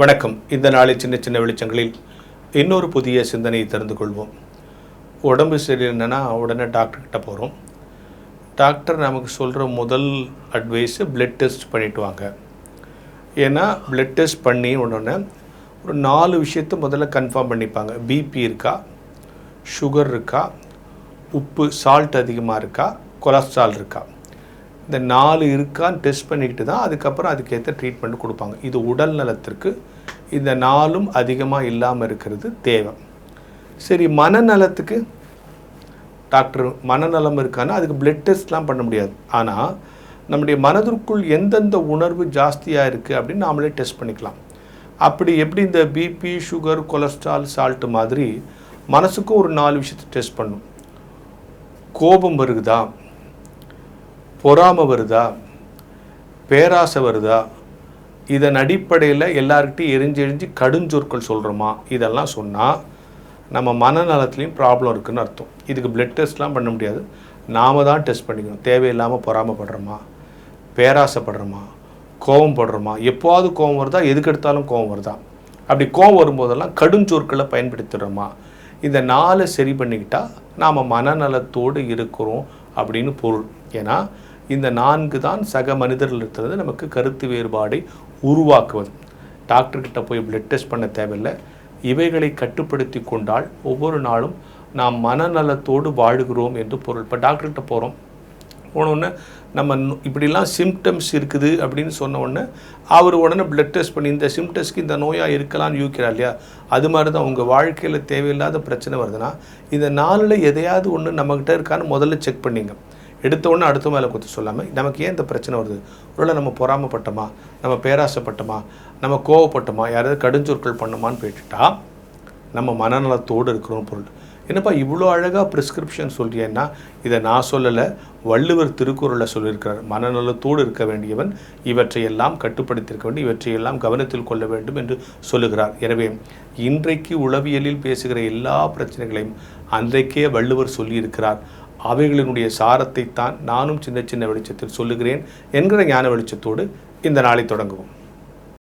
வணக்கம். இந்த நாளில் சின்ன சின்ன வெளிச்சங்களில் இன்னொரு புதிய சிந்தனையை தெரிந்து கொள்வோம். உடம்பு சரியில்லைன்னா உடனே டாக்டர்கிட்ட போகிறோம். டாக்டர் நமக்கு சொல்கிற முதல் அட்வைஸு பிளட் டெஸ்ட் பண்ணிவிட்டு வாங்க. ஏன்னா பிளட் டெஸ்ட் பண்ணி உடனே ஒரு 4 விஷயத்தை முதல்ல கன்ஃபார்ம் பண்ணிப்பாங்க. பிபி இருக்கா, சுகர் இருக்கா, உப்பு சால்ட் அதிகமாக இருக்கா, கொலஸ்ட்ரால் இருக்கா. இந்த 4 இருக்கான்னு டெஸ்ட் பண்ணிக்கிட்டு தான் அதுக்கப்புறம் அதுக்கேற்ற ட்ரீட்மெண்ட் கொடுப்பாங்க. இது உடல் நலத்திற்கு இந்த 4ம் அதிகமாக இல்லாமல் இருக்கிறது தேவை. சரி, மனநலத்துக்கு டாக்டர் மனநலம் இருக்கான்னா அதுக்கு பிளட் டெஸ்ட்லாம் பண்ண முடியாது. ஆனால் நம்முடைய மனதிற்குள் எந்தெந்த உணர்வு ஜாஸ்தியாக இருக்குது அப்படின்னு நாமளே டெஸ்ட் பண்ணிக்கலாம். அப்படி எப்படி இந்த பிபி, சுகர், கொலஸ்ட்ரால், சால்ட்டு மாதிரி மனசுக்கும் ஒரு 4 விஷயத்தை டெஸ்ட் பண்ணும். கோபம் வருதா, பொறாமை வருதா, பேராசை வருதா, இதன் அடிப்படையில் எல்லார்கிட்டையும் எரிஞ்சு கடுஞ்சொற்கள் சொல்கிறோமா, இதெல்லாம் சொன்னால் நம்ம மனநலத்துலேயும் ப்ராப்ளம் இருக்குதுன்னு அர்த்தம். இதுக்கு பிளட் டெஸ்ட்லாம் பண்ண முடியாது, நாம் தான் டெஸ்ட் பண்ணிக்கணும். தேவையில்லாமல் பொறாமைப்படுறோமா, பேராசைப்படுறோமா, கோபம் படுறோமா, எப்போவாவது கோபம் வருதா, எதுக்கு எடுத்தாலும் கோபம் வருதா, அப்படி கோபம் வரும்போதெல்லாம் கடுஞ்சொற்களை பயன்படுத்துகிறோமா, இந்த 4 சரி பண்ணிக்கிட்டால் நாம் மனநலத்தோடு இருக்கிறோம் அப்படின்னு பொருள். ஏன்னா இந்த 4 தான் சக மனிதர்கள் இருக்கிறது நமக்கு கருத்து வேறுபாடை உருவாக்குவது. டாக்டர்கிட்ட போய் பிளட் டெஸ்ட் பண்ண தேவையில்லை. இவைகளை கட்டுப்படுத்தி கொண்டால் ஒவ்வொரு நாளும் நாம் மனநலத்தோடு வாழுகிறோம் என்று பொருள். இப்போ டாக்டர்கிட்ட போகிறோம், போனோடனே நம்ம இப்படிலாம் சிம்டம்ஸ் இருக்குது அப்படின்னு சொன்ன உடனே அவர் உடனே பிளட் டெஸ்ட் பண்ணி இந்த சிம்டம்ஸ்க்கு இந்த நோயாக இருக்கலாம்னு யூக்கிறார் இல்லையா? அது மாதிரி தான் உங்கள் வாழ்க்கையில் தேவையில்லாத பிரச்சனை வருதுன்னா இந்த 4ல் எதையாவது ஒன்று நம்மக்கிட்ட இருக்கான்னு முதல்ல செக் பண்ணிங்க. எடுத்த உடனே அடுத்த மேலே கொடுத்து சொல்லாமல் நமக்கு ஏன் இந்த பிரச்சனை வருது, ஒருவேளை நம்ம பொறாமப்பட்டோமா, நம்ம பேராசைப்பட்டோமா, நம்ம கோவப்பட்டோமா, யாராவது கடுஞ்சொற்கள் பண்ணோமான்னு போயிட்டுட்டா நம்ம மனநலத்தோடு இருக்கிறோம் பொருள். என்னப்பா இவ்வளோ அழகாக ப்ரிஸ்கிரிப்ஷன் சொல்கிறேன்னா இதை நான் சொல்லலை, வள்ளுவர் திருக்குறளில் சொல்லியிருக்கிறார். மனநலத்தோடு இருக்க வேண்டியவன் இவற்றையெல்லாம் கட்டுப்படுத்தியிருக்க வேண்டும், இவற்றையெல்லாம் கவனத்தில் கொள்ள வேண்டும் என்று சொல்லுகிறார். எனவே இன்றைக்கு உளவியலில் பேசுகிற எல்லா பிரச்சனைகளையும் அன்றைக்கே வள்ளுவர் சொல்லியிருக்கிறார். அவைகளினுடைய சாரத்தை தான் நானும் சின்ன சின்ன வெளிச்சத்தில் சொல்லுகிறேன் என்கிற ஞான வெளிச்சத்தோடு இந்த நாளை தொடங்குவோம்.